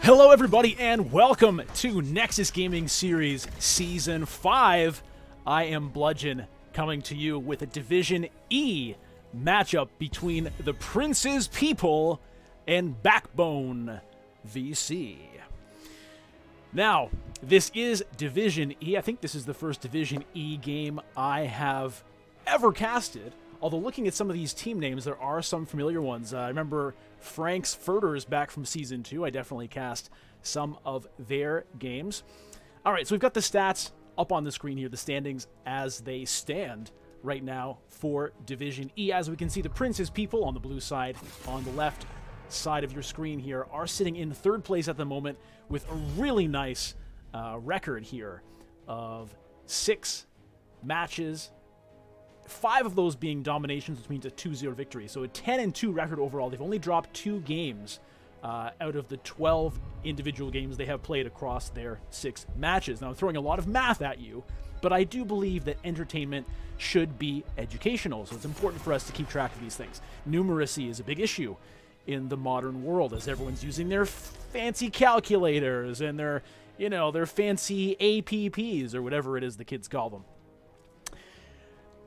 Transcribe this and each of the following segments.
Hello everybody and welcome to Nexus Gaming Series Season 5. I am Bludgeon, coming to you with a Division E matchup between the Prince's People and Backbone VC. Now, this is Division E. I think this is the first Division E game I have ever casted. Although looking at some of these team names, there are some familiar ones. I remember Frank's Furters back from Season 2. I definitely cast some of their games. All right, so we've got the stats up on the screen here, the standings as they stand right now for Division E. As we can see, the Prince's People on the blue side, on the left side of your screen here, are sitting in third place at the moment with a really nice record here of 6 matches, 5 of those being dominations, which means a 2-0 victory. So a 10-2 record overall. They've only dropped 2 games out of the 12 individual games they have played across their 6 matches. Now, I'm throwing a lot of math at you, but I do believe that entertainment should be educational, so it's important for us to keep track of these things. Numeracy is a big issue in the modern world, as everyone's using their fancy calculators and their, you know, their fancy APPs or whatever it is the kids call them.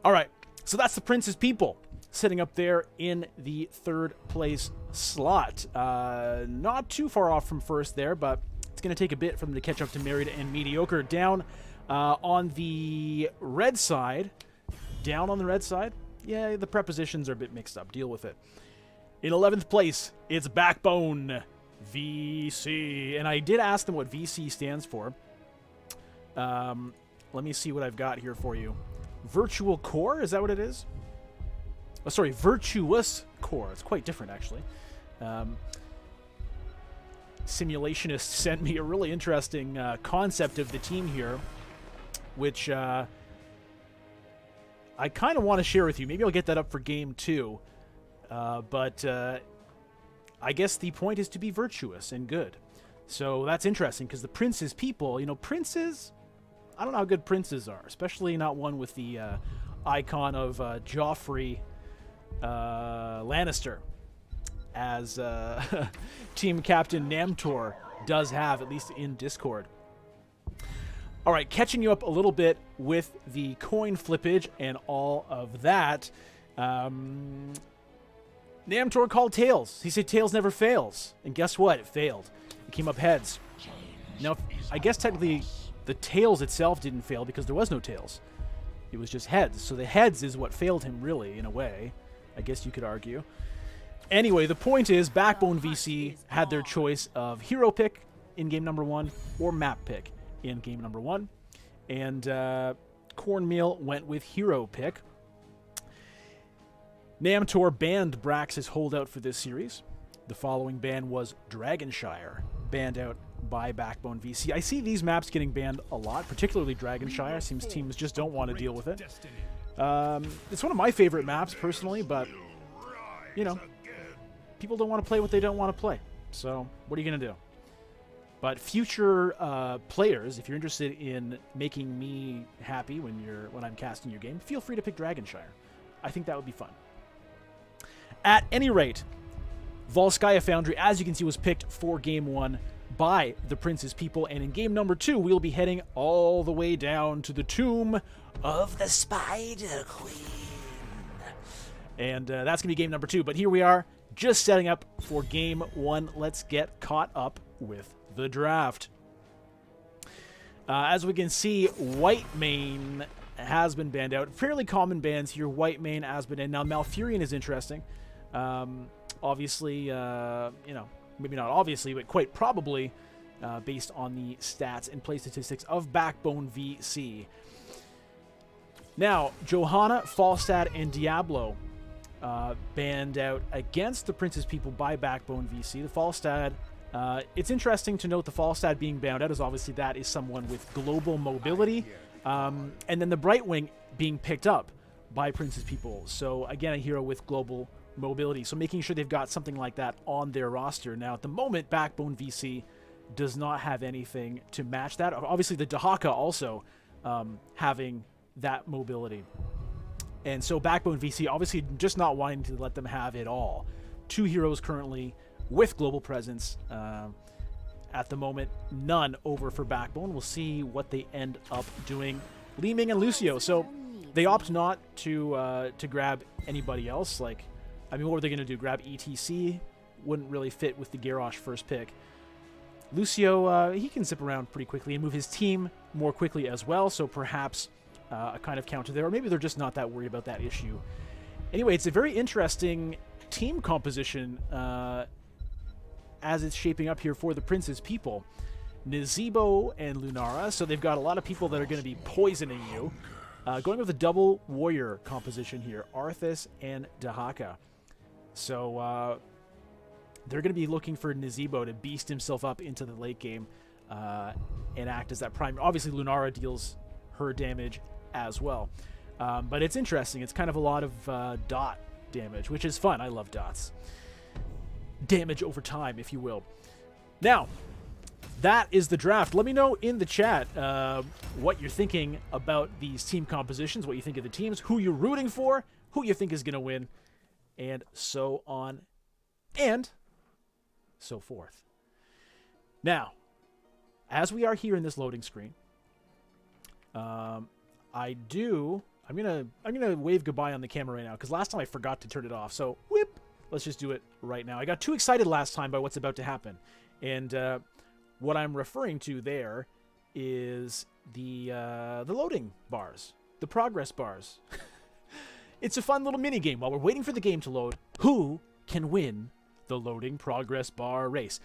All right, so that's the Prince's People sitting up there in the 3rd place slot. Not too far off from first there, but it's going to take a bit for them to catch up to Married and Mediocre. Down on the red side, yeah, the prepositions are a bit mixed up. Deal with it. In 11th place, it's Backbone VC, and I did ask them what VC stands for. Let me see what I've got here for you. Virtual Core, is that what it is? Oh, sorry, Virtuous Core. It's quite different, actually. Simulationist sent me a really interesting concept of the team here, which I kind of want to share with you. Maybe I'll get that up for Game 2. But I guess the point is to be virtuous and good. So that's interesting, because the Prince's People, you know, princes, I don't know how good princes are, especially not one with the icon of Joffrey Lannister, as Team Captain Namtor does have, at least in Discord. All right, catching you up a little bit with the coin flippage and all of that. Namtor called tails. He said tails never fails. And guess what? It failed. It came up heads. Now, I guess technically the tails itself didn't fail because there was no tails. It was just heads. So the heads is what failed him, really, in a way. I guess you could argue. Anyway, the point is Backbone VC had their choice of hero pick in game number 1 or map pick in game number 1. And Cornmeal went with hero pick. Namtor banned Brax's holdout for this series. The following ban was Dragonshire, banned out by Backbone VC. I see these maps getting banned a lot, particularly Dragonshire. Seems teams just don't want to deal with it. It's one of my favorite maps, personally, but, you know, people don't want to play what they don't want to play. So, what are you going to do? But future players, if you're interested in making me happy when I'm casting your game, feel free to pick Dragonshire. I think that would be fun. At any rate, Volskaya Foundry, as you can see, was picked for Game 1 by the Prince's People, and in Game number 2, we'll be heading all the way down to the Tomb of the Spider Queen. And that's going to be Game number 2, but here we are, just setting up for Game 1. Let's get caught up with the draft. As we can see, Whitemane has been banned out. Fairly common bans here. Whitemane has been in. Now, Malfurion is interesting. Obviously, you know, maybe not obviously, but quite probably based on the stats and play statistics of Backbone VC. Now, Johanna, Falstad, and Diablo banned out against the Prince's People by Backbone VC. The Falstad, it's interesting to note the Falstad being banned out, as obviously that is someone with global mobility. And then the Brightwing being picked up by Prince's People. So, again, a hero with global mobility. So making sure they've got something like that on their roster. Now, at the moment, Backbone VC does not have anything to match that. Obviously, the Dahaka also having that mobility. And so Backbone VC obviously just not wanting to let them have it all. 2 heroes currently with global presence. at the moment. None over for Backbone. We'll see what they end up doing. Li Ming and Lucio. So they opt not to grab anybody else. Like, I mean, what were they going to do? Grab ETC? Wouldn't really fit with the Garrosh first pick. Lucio, he can zip around pretty quickly and move his team more quickly as well, so perhaps a kind of counter there. Or maybe they're just not that worried about that issue. Anyway, it's a very interesting team composition as it's shaping up here for the Prince's people. Nazeebo and Lunara, so they've got a lot of people that are going to be poisoning you. Going with a double warrior composition here, Arthas and Dahaka. So they're going to be looking for Nazeebo to beast himself up into the late game and act as that prime. Obviously, Lunara deals her damage as well. But it's interesting. It's kind of a lot of dot damage, which is fun. I love dots. Damage over time, if you will. Now, that is the draft. Let me know in the chat what you're thinking about these team compositions, what you think of the teams, who you're rooting for, who you think is going to win, and so on and so forth. Now, as we are here in this loading screen, I'm gonna wave goodbye on the camera right now because last time I forgot to turn it off. So whip, let's just do it right now. I got too excited last time by what's about to happen, and what I'm referring to there is the loading bars, the progress bars. It's a fun little mini game while we're waiting for the game to load. Who can win the loading progress bar race?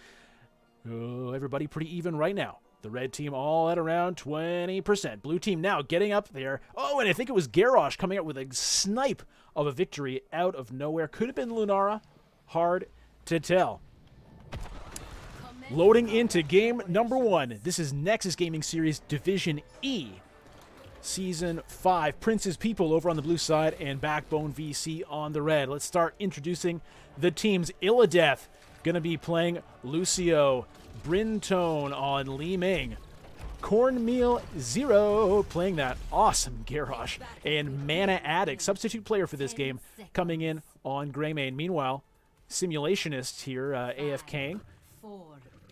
Oh, everybody pretty even right now. The red team all at around 20%. Blue team now getting up there. Oh, and I think it was Garrosh coming out with a snipe of a victory out of nowhere. Could have been Lunara. Hard to tell. Loading into game number 1. This is Nexus Gaming Series Division E. Season 5. Prince's People over on the blue side and Backbone VC on the red. Let's start introducing the teams. Illideth going to be playing Lucio. Brintone on Li Ming. Cornmeal Zero playing that awesome Garrosh. And Mana Addict, substitute player for this game, coming in on Greymane. Meanwhile, Simulationist here, AFKing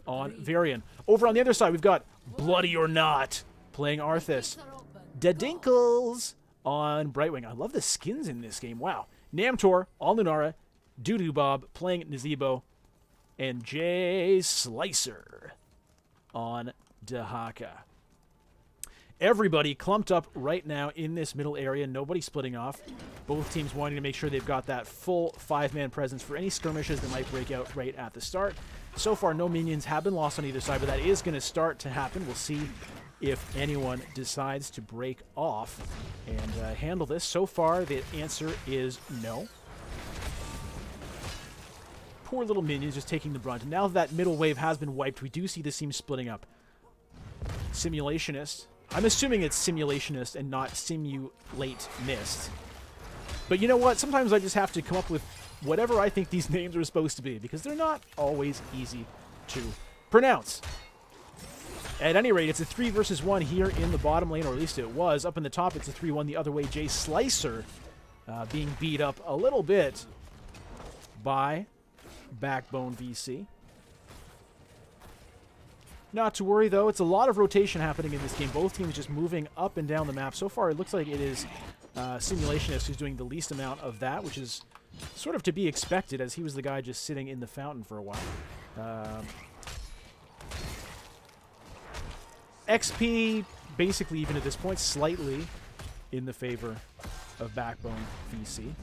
on Varian. Over on the other side, we've got Bloody or Not playing Arthas. Dedinkles on Brightwing. I love the skins in this game. Wow. Namtor on Lunara. Doodoo Bob playing Nazeebo. And Jay Slicer on Dahaka. Everybody clumped up right now in this middle area. Nobody splitting off. Both teams wanting to make sure they've got that full 5-man presence for any skirmishes that might break out right at the start. So far, no minions have been lost on either side, but that is going to start to happen. We'll see if anyone decides to break off and handle this. So far, the answer is no. Poor little minions just taking the brunt. And now that middle wave has been wiped, we do see the team splitting up. Simulationist. I'm assuming it's Simulationist and not Simulate Mist. But you know what? Sometimes I just have to come up with whatever I think these names are supposed to be, because they're not always easy to pronounce. At any rate, it's a 3 versus 1 here in the bottom lane, or at least it was. Up in the top, it's a 3-1 the other way. Jay Slicer being beat up a little bit by Backbone VC. Not to worry, though. It's a lot of rotation happening in this game. Both teams just moving up and down the map. So far, it looks like it is Simulationist who's doing the least amount of that, which is sort of to be expected, as he was the guy just sitting in the fountain for a while. XP, basically even at this point, slightly in the favor of Backbone VC.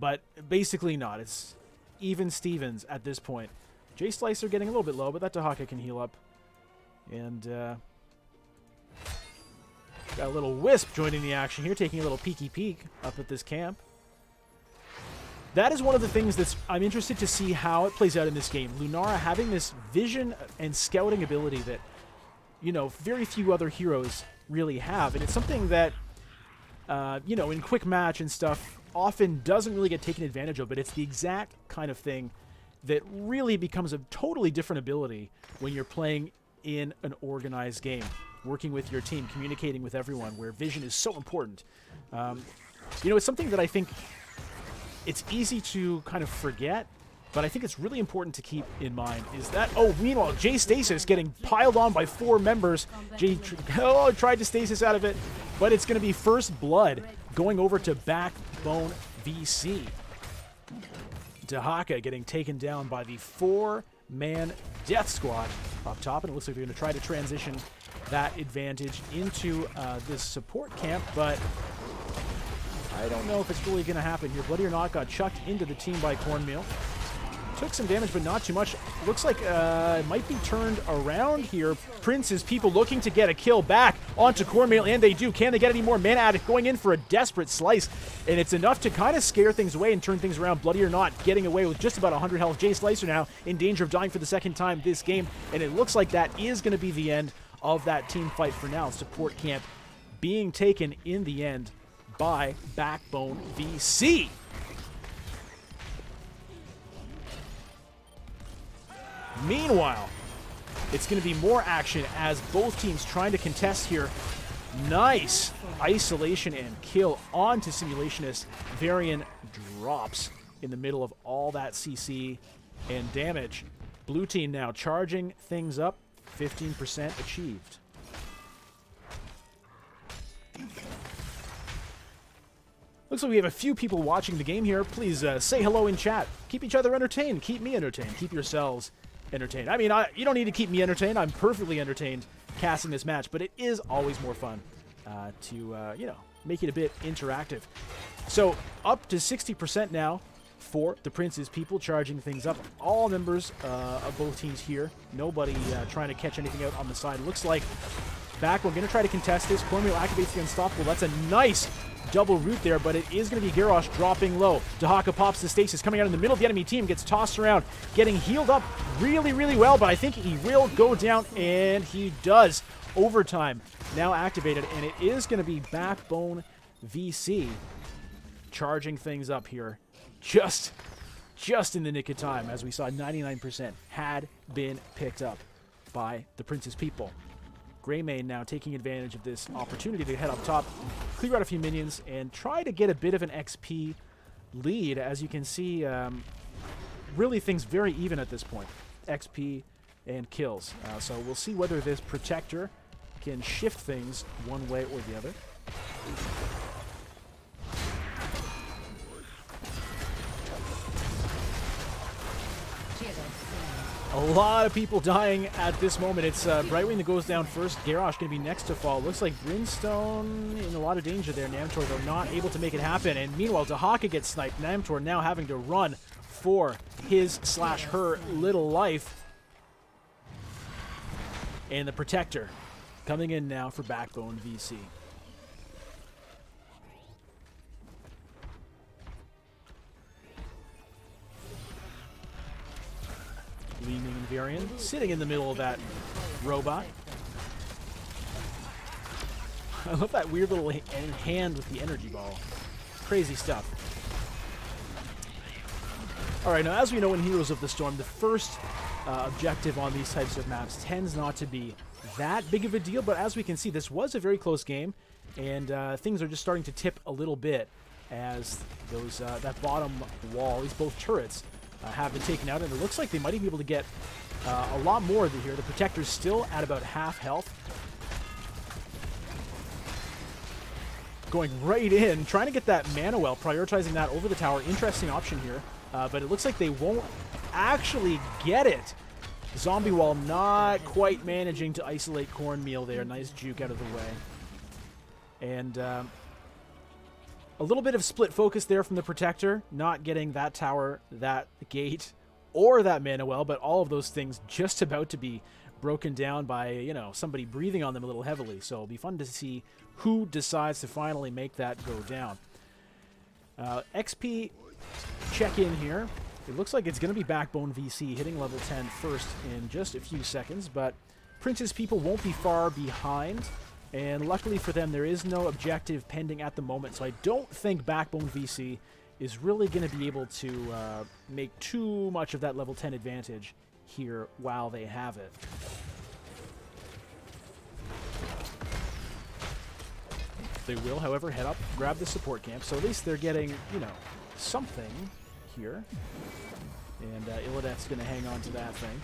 But basically not. It's even Stevens at this point. Jay Slicer getting a little bit low, but that Dahaka can heal up. And got a little Wisp joining the action here, taking a little peeky peek up at this camp. That is one of the things that's I'm interested to see how it plays out in this game. Lunara having this vision and scouting ability that, you know, very few other heroes really have. And it's something that, you know, in quick match and stuff often doesn't really get taken advantage of, but it's the exact kind of thing that really becomes a totally different ability when you're playing in an organized game, working with your team, communicating with everyone, where vision is so important. You know, it's something that I think it's easy to kind of forget But I think it's really important to keep in mind is that, oh, meanwhile, Jay Stasis getting piled on by 4 members. Jay tried to stasis out of it, but it's going to be first blood going over to Backbone VC. Dahaka getting taken down by the 4-man death squad up top, and it looks like they're going to try to transition that advantage into this support camp, but I don't know if it's really going to happen here. Bloody or Not got chucked into the team by Cornmeal. Took some damage, but not too much. Looks like it might be turned around here. Prince's people looking to get a kill back onto Cornmeal, and they do. Can they get any more? Mana Addict going in for a desperate slice, and it's enough to kind of scare things away and turn things around. Bloody or Not getting away with just about 100 health. Jay Slicer now in danger of dying for the second time this game, and it looks like that is going to be the end of that team fight for now. Support camp being taken in the end by Backbone VC. Meanwhile, it's going to be more action as both teams trying to contest here. Nice isolation and kill onto Simulationist. Varian drops in the middle of all that CC and damage. Blue team now charging things up. 15% achieved. Looks like we have a few people watching the game here. Please say hello in chat. Keep each other entertained. Keep me entertained. Keep yourselves entertained. I mean, you don't need to keep me entertained. I'm perfectly entertained casting this match, but it is always more fun to, you know, make it a bit interactive. So up to 60% now for the Prince's people, charging things up. All members of both teams here. Nobody trying to catch anything out on the side. Looks like back. We're going to try to contest this. Cornmeal activates the Unstoppable. That's a nice double root there, but it is going to be Garrosh dropping low. Dahaka pops the stasis, coming out in the middle of the enemy team, gets tossed around, getting healed up really, really well, but I think he will go down, and he does. Overtime now activated, and it is going to be Backbone VC charging things up here just in the nick of time, as we saw 99% had been picked up by the Prince's people. Greymane now taking advantage of this opportunity to head up top, clear out a few minions, and try to get a bit of an XP lead. As you can see, really things very even at this point. XP and kills. So we'll see whether this Protector can shift things one way or the other. A lot of people dying at this moment. It's Brightwing that goes down first. Garrosh going to be next to fall. Looks like Brimstone in a lot of danger there. Namtor, though, not able to make it happen. And meanwhile, Dahaka gets sniped. Namtor now having to run for his/her little life. And the Protector coming in now for Backbone VC. Leaning Varian, sitting in the middle of that robot. I love that weird little hand with the energy ball. Crazy stuff. Alright, now as we know in Heroes of the Storm, the first objective on these types of maps tends not to be that big of a deal, but as we can see, this was a very close game, and things are just starting to tip a little bit as those that bottom wall, these both turrets, have been taken out, and it looks like they might even be able to get a lot more here. The Protector's still at about half health. Going right in, trying to get that mana well, prioritizing that over the tower. Interesting option here, but it looks like they won't actually get it. Zombie wall not quite managing to isolate Cornmeal there. Nice juke out of the way. And a little bit of split focus there from the Protector, not getting that tower, that gate, or that mana well, but all of those things just about to be broken down by, you know, somebody breathing on them a little heavily. So it'll be fun to see who decides to finally make that go down. XP check-in here. It looks like it's going to be Backbone VC hitting level 10 first in just a few seconds, but Prince's people won't be far behind. And luckily for them, there is no objective pending at the moment, so I don't think Backbone VC is really going to be able to make too much of that level 10 advantage here while they have it. They will, however, head up, grab the support camp, so at least they're getting, you know, something here. And Illideth's going to hang on to that thing.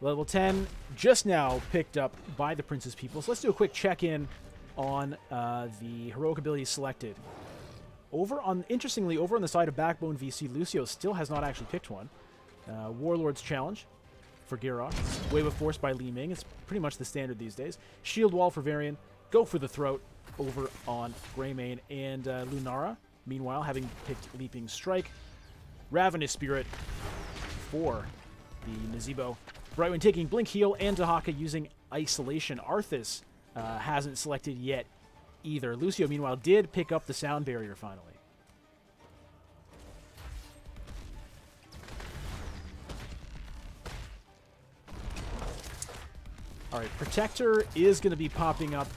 Level 10 just now picked up by the Prince's people. So let's do a quick check-in on the heroic abilities selected. Interestingly, over on the side of Backbone VC, Lucio still has not actually picked one. Warlord's Challenge for Garrosh. Wave of Force by Li Ming. It's pretty much the standard these days. Shield Wall for Varian. Go for the Throat over on Greymane. And Lunara, meanwhile, having picked Leaping Strike. Ravenous Spirit for the Nazeebo. Brightwing taking Blink Heal, and Dahaka using Isolation. Arthas hasn't selected yet either. Lucio, meanwhile, did pick up the Sound Barrier finally. All right, Protector is going to be popping up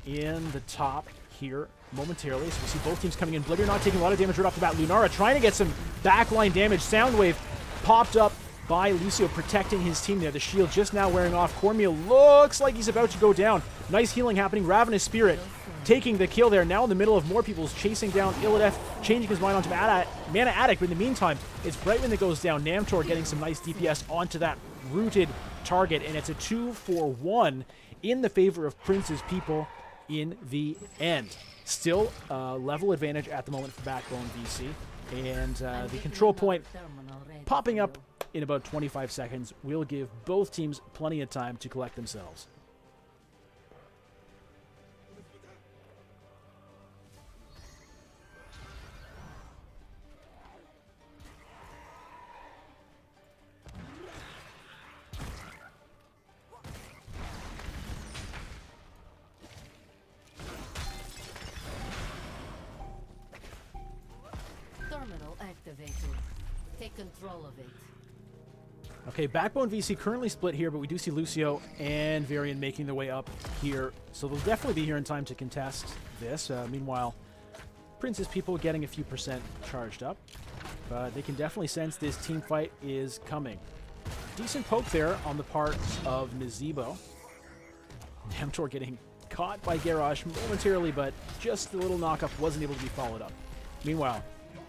in the top here momentarily. So we see both teams coming in. Bloodyard not taking a lot of damage right off the bat. Lunara trying to get some backline damage. Soundwave popped up by Lucio, protecting his team there. The shield just now wearing off. Cornmeal looks like he's about to go down. Nice healing happening. Ravenous Spirit taking the kill there. Now in the middle of more people's chasing down Illideth, changing his mind onto Mana Addict. But in the meantime, it's Brightwing that goes down. Namtor getting some nice DPS onto that rooted target. And it's a 2-for-1 in the favor of Prince's people in the end. Still level advantage at the moment for Backbone VC. And the control point popping up in about 25 seconds will give both teams plenty of time to collect themselves. Terminal activated. Take control of it. Okay, Backbone VC currently split here, but we do see Lucio and Varian making their way up here. So they'll definitely be here in time to contest this. Meanwhile, Prince's people getting a few percent charged up. But they can definitely sense this team fight is coming. Decent poke there on the part of Nazeebo. Namtor getting caught by Garrosh momentarily, but just a little knockup wasn't able to be followed up. Meanwhile,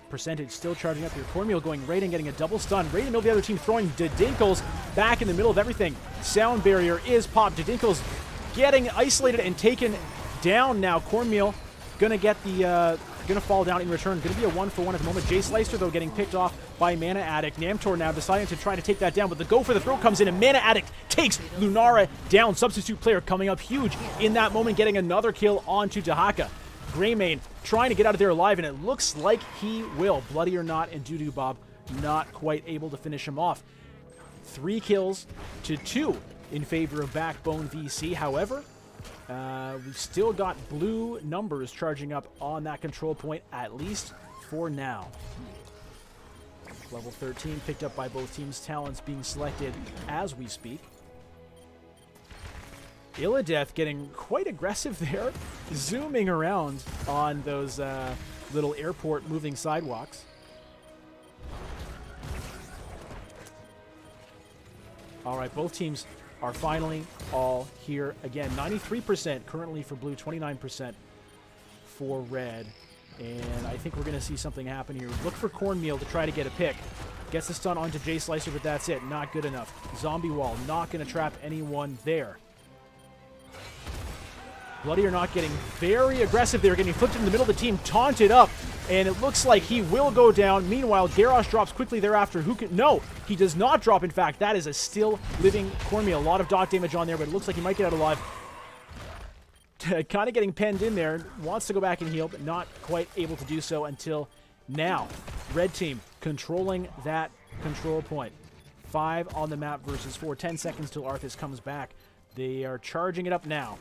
percentage still charging up here. Cornmeal going Raiden, getting a double stun. Right in the middle of the other team, throwing Didinkles back in the middle of everything. Sound barrier is popped. Didinkles getting isolated and taken down now. Cornmeal gonna get the gonna fall down in return. Gonna be a 1-for-1 at the moment. Jay Slicer though getting picked off by Mana Addict. Namtor now deciding to try to take that down, but the go for the throat comes in and Mana Addict takes Lunara down. Substitute player coming up huge in that moment, getting another kill onto Dahaka. Greymane trying to get out of there alive, and it looks like he will. Bloody or Not and Doo-Doo Bob not quite able to finish him off. 3 kills to 2 in favor of Backbone VC. However, we've still got blue numbers charging up on that control point, at least for now. Level 13 picked up by both teams. Talents being selected as we speak. Illideth getting quite aggressive there, zooming around on those little airport moving sidewalks. All right, both teams are finally all here again. 93% currently for blue, 29% for red. And I think we're going to see something happen here. Look for Cornmeal to try to get a pick. Gets the stun onto Jay Slicer, but that's it. Not good enough. Zombie Wall, not going to trap anyone there. Bloody or Not getting very aggressive there, getting flipped in the middle of the team, taunted up, and it looks like he will go down. Meanwhile, Garrosh drops quickly thereafter. Who can? No, he does not drop. In fact, that is a still living Cornmeal. A lot of dot damage on there, but it looks like he might get out alive. Kind of getting penned in there. Wants to go back and heal, but not quite able to do so until now. Red team controlling that control point. 5 on the map versus 4. 10 seconds till Arthas comes back. They are charging it up now.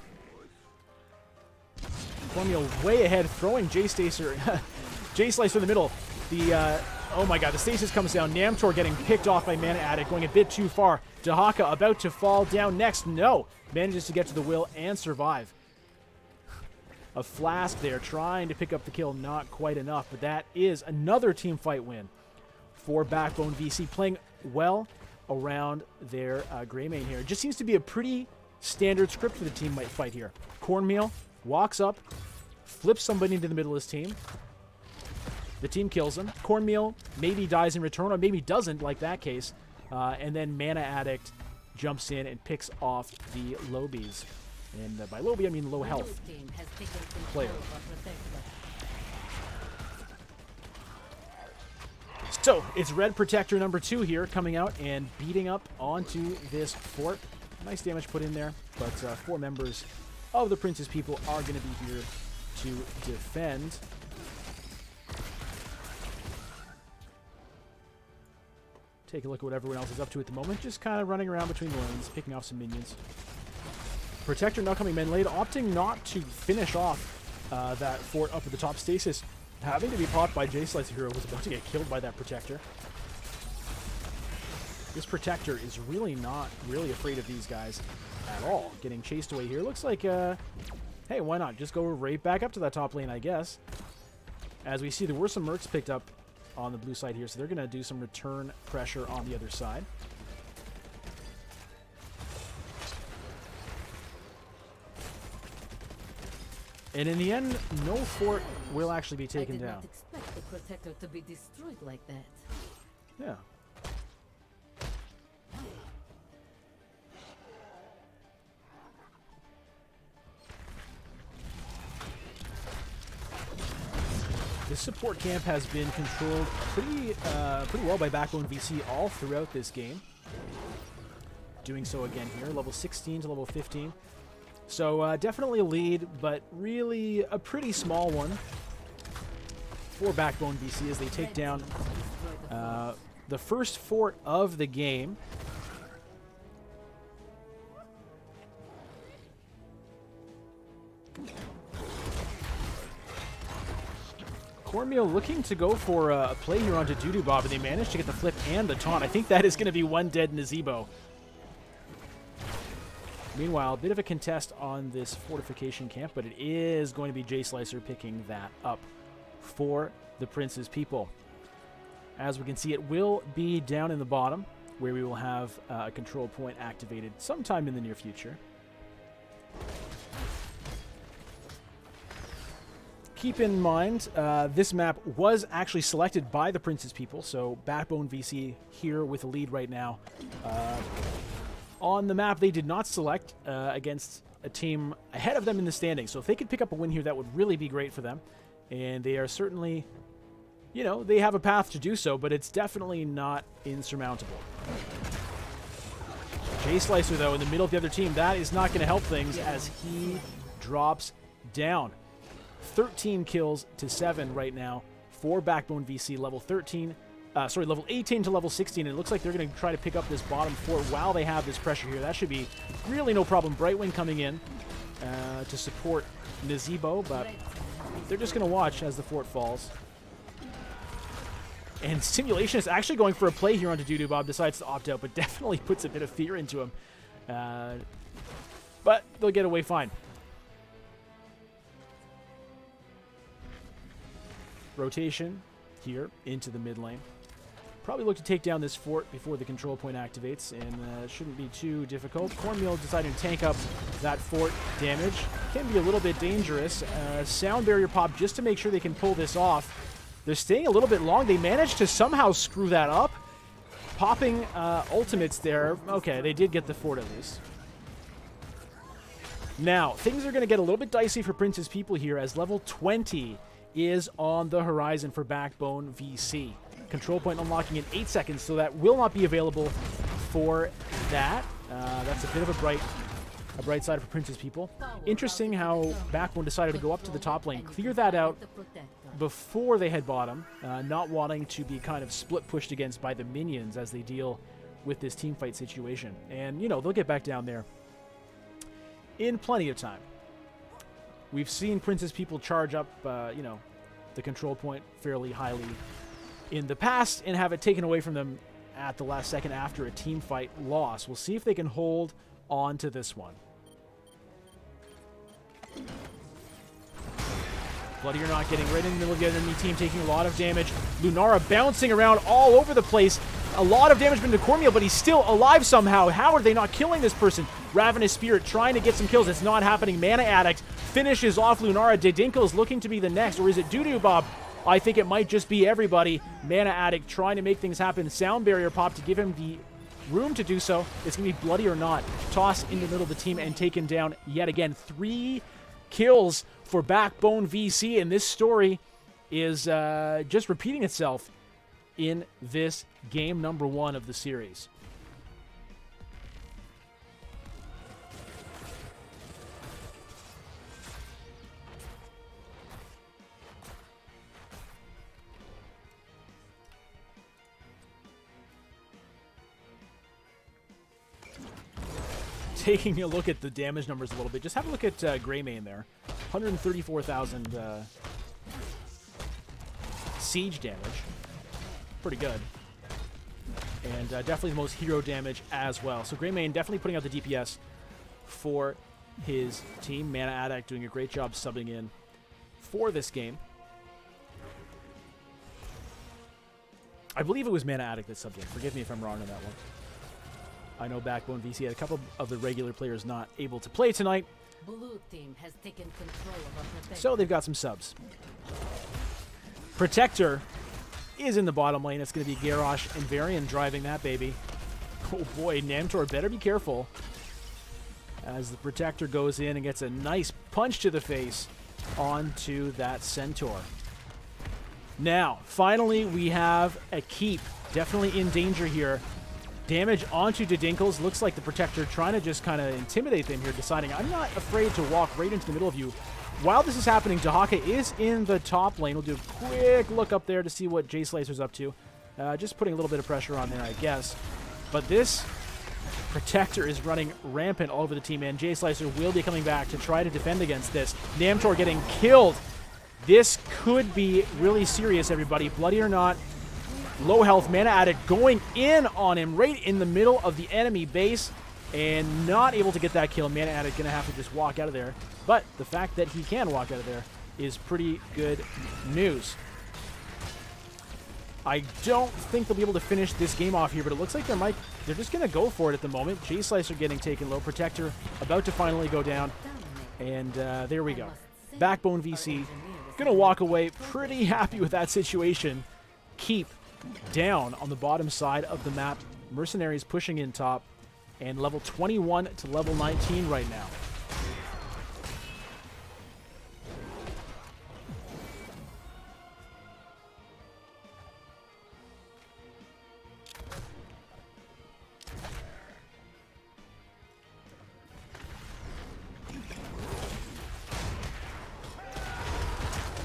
Cornmeal way ahead, throwing Jay Slicer in the middle. The oh my god, the stasis comes down. Namtor getting picked off by Mana Addict, going a bit too far. Dahaka about to fall down next. No, manages to get to the will and survive. A Flask there, trying to pick up the kill, not quite enough, but that is another team fight win for Backbone VC, playing well around their Greymane here. It just seems to be a pretty standard script for the team fight here. Cornmeal walks up, flips somebody into the middle of his team, The team kills him. Cornmeal maybe dies in return, or maybe doesn't, like that case. And then Mana Addict jumps in and picks off the Lobies. And by Lobie, I mean low health player. So, it's Red Protector number 2 here, coming out and beating up onto this fort. Nice damage put in there, but 4 members of the Prince's people are going to be here to defend. Take a look at what everyone else is up to at the moment. Just kind of running around between lanes, picking off some minions. Protector not coming main lane, opting not to finish off that fort up at the top. Stasis having to be popped by J-Slicer Hero, was about to get killed by that Protector. This Protector is really not afraid of these guys at all. Getting chased away here. Looks like, hey, why not? Just go right back up to that top lane, I guess. As we see, there were some mercs picked up on the blue side here, so they're going to do some return pressure on the other side. And in the end, no fort will actually be taken down. I did not expect the Protector to be destroyed like that. Yeah. This support camp has been controlled pretty well by Backbone VC all throughout this game. Doing so again here, level 16 to level 15. So definitely a lead, but really a pretty small one for Backbone VC as they take down the first fort of the game. Cornmeal looking to go for a play here onto Doodoo Bob, and they managed to get the flip and the taunt. I think that is going to be one dead Nazebo. Meanwhile, a bit of a contest on this fortification camp, but it is going to be J-Slicer picking that up for the Prince's people. As we can see, it will be down in the bottom, where we will have a control point activated sometime in the near future. Keep in mind, this map was actually selected by the Prince's people, so Backbone VC here with the lead right now. On the map, they did not select against a team ahead of them in the standings, so if they could pick up a win here, that would really be great for them. And they are certainly, you know, they have a path to do so, but it's definitely not insurmountable. J-Slicer, though, in the middle of the other team, that is not going to help things as he drops down. 13 kills to 7 right now for Backbone VC, level 13. Level 18 to level 16. And it looks like they're going to try to pick up this bottom fort while they have this pressure here. That should be really no problem. Brightwing coming in to support Nazebo, but they're just going to watch as the fort falls. And Simulation is actually going for a play here onto Doodoo Bob. Decides to opt out, but definitely puts a bit of fear into him. But they'll get away fine. Rotation here into the mid lane. Probably look to take down this fort before the control point activates, and shouldn't be too difficult. Cornmeal deciding to tank up that fort damage. Can be a little bit dangerous. Sound barrier pop just to make sure they can pull this off. They're staying a little bit long. They managed to somehow screw that up. Popping ultimates there. Okay, they did get the fort at least. Now, things are going to get a little bit dicey for Prince's people here as level 20 is on the horizon for Backbone VC. Control point unlocking in 8 seconds, so that will not be available for that. That's a bit of a bright side for Prince's people. Interesting how Backbone decided to go up to the top lane, clear that out before they head bottom, not wanting to be kind of split pushed against by the minions as they deal with this team fight situation. And, you know, they'll get back down there in plenty of time. We've seen Prince's people charge up, you know, the control point fairly highly in the past and have it taken away from them at the last second after a team fight loss. We'll see if they can hold on to this one. Bloody or not, getting right in the middle of the enemy team, taking a lot of damage. Lunara bouncing around all over the place. A lot of damage been to Cornmeal, but he's still alive somehow. How are they not killing this person? Ravenous Spirit trying to get some kills. It's not happening. Mana Addict finishes off Lunara. Dedinkle is looking to be the next, or is it Doodoo Bob? I think it might just be everybody. Mana Addict trying to make things happen. Sound Barrier pop to give him the room to do so. It's going to be Bloody or Not. Toss in the middle of the team and taken down yet again. 3 kills for Backbone VC, and this story is just repeating itself in this game number 1 of the series. Taking a look at the damage numbers a little bit, just have a look at Greymane there. 134,000 siege damage. Pretty good. And definitely the most hero damage as well. So Greymane definitely putting out the DPS for his team. Mana Addict doing a great job subbing in for this game. I believe it was Mana Addict that subbed in. Forgive me if I'm wrong on that one. I know Backbone VC had a couple of the regular players not able to play tonight. Blue team has taken control of our Protector. So they've got some subs. Protector is in the bottom lane. It's going to be Garrosh and Varian driving that baby. Oh boy, Namtor better be careful as the Protector goes in and gets a nice punch to the face onto that Centaur. Now, finally, we have a keep. Definitely in danger here. Damage onto Didinkles. Looks like the Protector trying to just kind of intimidate them here, deciding, I'm not afraid to walk right into the middle of you. While this is happening, Dahaka is in the top lane. We'll do a quick look up there to see what Jay Slicer's up to. Just putting a little bit of pressure on there, I guess. But this Protector is running rampant all over the team, and Jay Slicer will be coming back to try to defend against this. Namtor getting killed. This could be really serious, everybody. Bloody or Not. Low health, Mana Addict going in on him right in the middle of the enemy base and not able to get that kill. Mana Addict going to have to just walk out of there. But the fact that he can walk out of there is pretty good news. I don't think they'll be able to finish this game off here, but it looks like they're just going to go for it at the moment. Jay Slicer getting taken low. Protector about to finally go down. And there we go. Backbone VC going to walk away pretty happy with that situation. Keep down on the bottom side of the map. Mercenaries pushing in top, and level 21 to level 19 right now.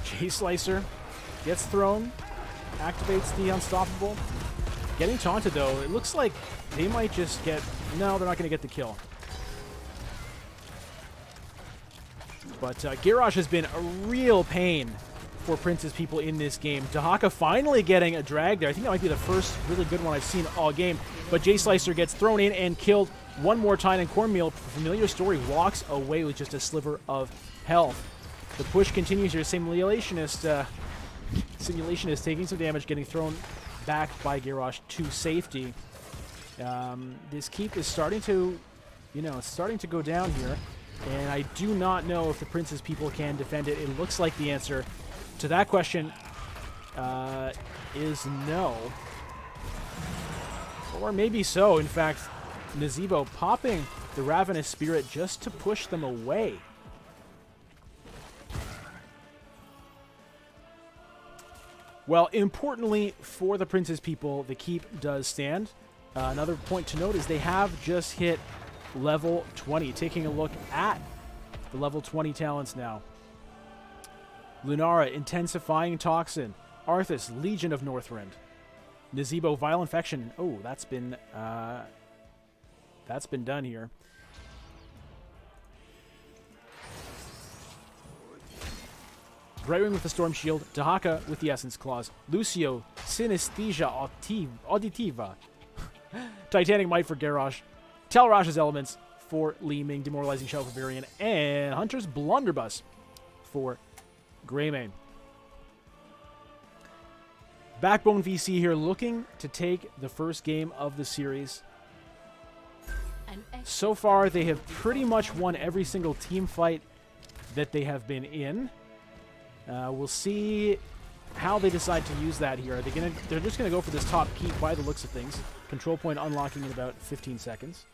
Jay Slicer gets thrown. Activates the Unstoppable. Getting taunted, though. It looks like they might just get... No, they're not going to get the kill. But Garrosh has been a real pain for Prince's people in this game. Dahaka finally getting a drag there. I think that might be the first really good one I've seen all game. But Jay Slicer gets thrown in and killed one more time. And Cornmeal, familiar story, walks away with just a sliver of health. The push continues here. Simulationist taking some damage, getting thrown back by Garrosh to safety. This keep is starting to, starting to go down here, and I do not know if the Prince's people can defend it. It looks like the answer to that question is no. Or maybe so. In fact, Nazebo popping the Ravenous Spirit just to push them away. Well, importantly for the Prince's people, the keep does stand. Another point to note is they have just hit level 20. Taking a look at the level 20 talents now. Lunara, Intensifying Toxin. Arthas, Legion of Northrend. Nazebo, Vile Infection. Oh, that's been done here. Brightwing with the Storm Shield, Dahaka with the Essence Claws, Lucio, Synesthesia Auditiva, Titanic Might for Garrosh, Talrash's Elements for Li Ming, Demoralizing Shell for Varian, and Hunter's Blunderbuss for Greymane. Backbone VC here looking to take the first game of the series. So far, they have pretty much won every single team fight that they have been in. We'll see how they decide to use that here. Are they gonna? They're just gonna go for this top keep by the looks of things. Control point unlocking in about 15 seconds.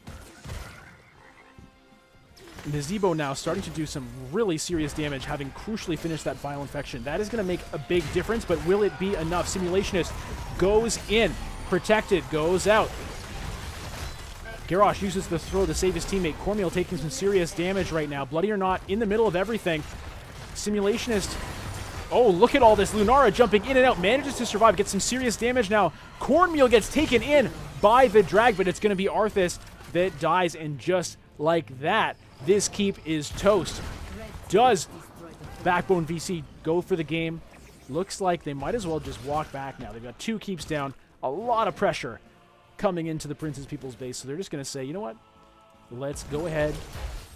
Nazebo now starting to do some really serious damage, having crucially finished that Vile Infection. That is going to make a big difference, but will it be enough? Simulationist goes in. Protected goes out. Garrosh uses the throw to save his teammate. Cormiel taking some serious damage right now. Bloody or not, in the middle of everything. Simulationist... Oh, look at all this. Lunara jumping in and out. Manages to survive. Gets some serious damage now. Cornmeal gets taken in by the drag, but it's going to be Arthas that dies, and just like that, this keep is toast. Does Backbone VC go for the game? Looks like they might as well just walk back now. They've got 2 keeps down. A lot of pressure coming into the Prince's People's base, so they're just going to say, you know what? Let's go ahead,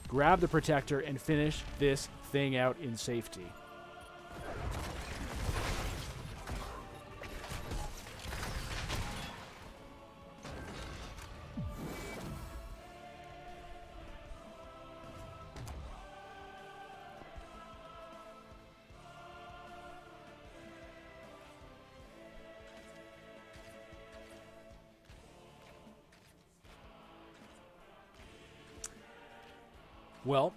grab the Protector, and finish this thing out in safety. Well,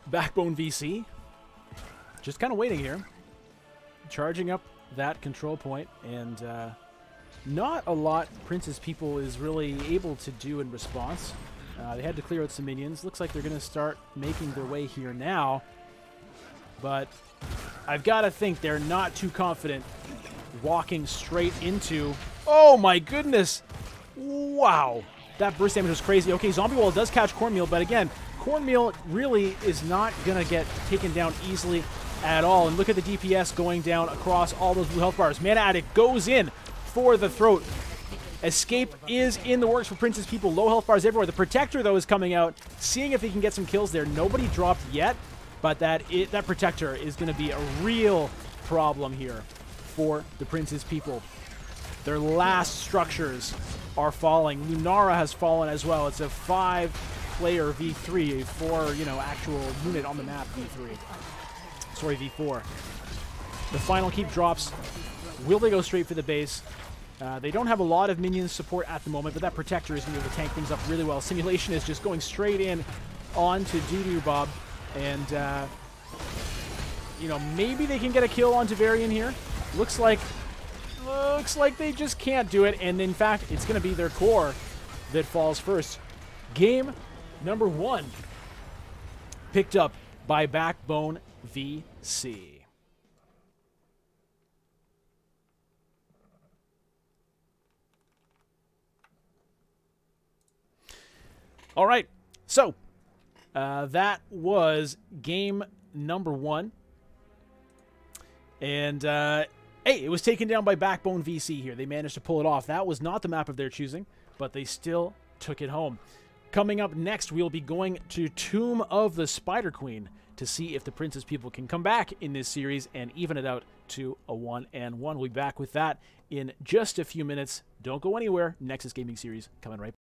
Backbone VC, just kind of waiting here, charging up that control point, and not a lot Prince's People is really able to do in response. They had to clear out some minions. Looks like they're going to start making their way here now, but I've got to think they're not too confident walking straight into... Oh my goodness! Wow! That burst damage was crazy. Okay, Zombie Wall does catch Cornmeal, but again, Cornmeal really is not going to get taken down easily at all. And look at the DPS going down across all those blue health bars. Mana Addict goes in for the throat. Escape is in the works for Prince's People. Low health bars everywhere. The Protector, though, is coming out, seeing if he can get some kills there. Nobody dropped yet, but that Protector is going to be a real problem here for the Prince's People. Their last structures are falling. Lunara has fallen as well. It's a 5-player V3, a 4, actual unit on the map V3. Sorry, V4. The final keep drops. Will they go straight for the base? They don't have a lot of minion support at the moment, but that Protector is going to be able to tank things up really well. Simulation is just going straight in onto Doo-Doo Bob, and maybe they can get a kill onto Varian here. Looks like they just can't do it, and in fact, it's going to be their core that falls first. Game number 1 picked up by Backbone VC. All right, so that was game number 1, and hey, it was taken down by Backbone VC here. They managed to pull it off. That was not the map of their choosing, but they still took it home. Coming up next, we'll be going to Tomb of the Spider Queen to see if the Prince's People can come back in this series and even it out to a 1-1. We'll be back with that in just a few minutes. Don't go anywhere. Nexus Gaming Series coming right back.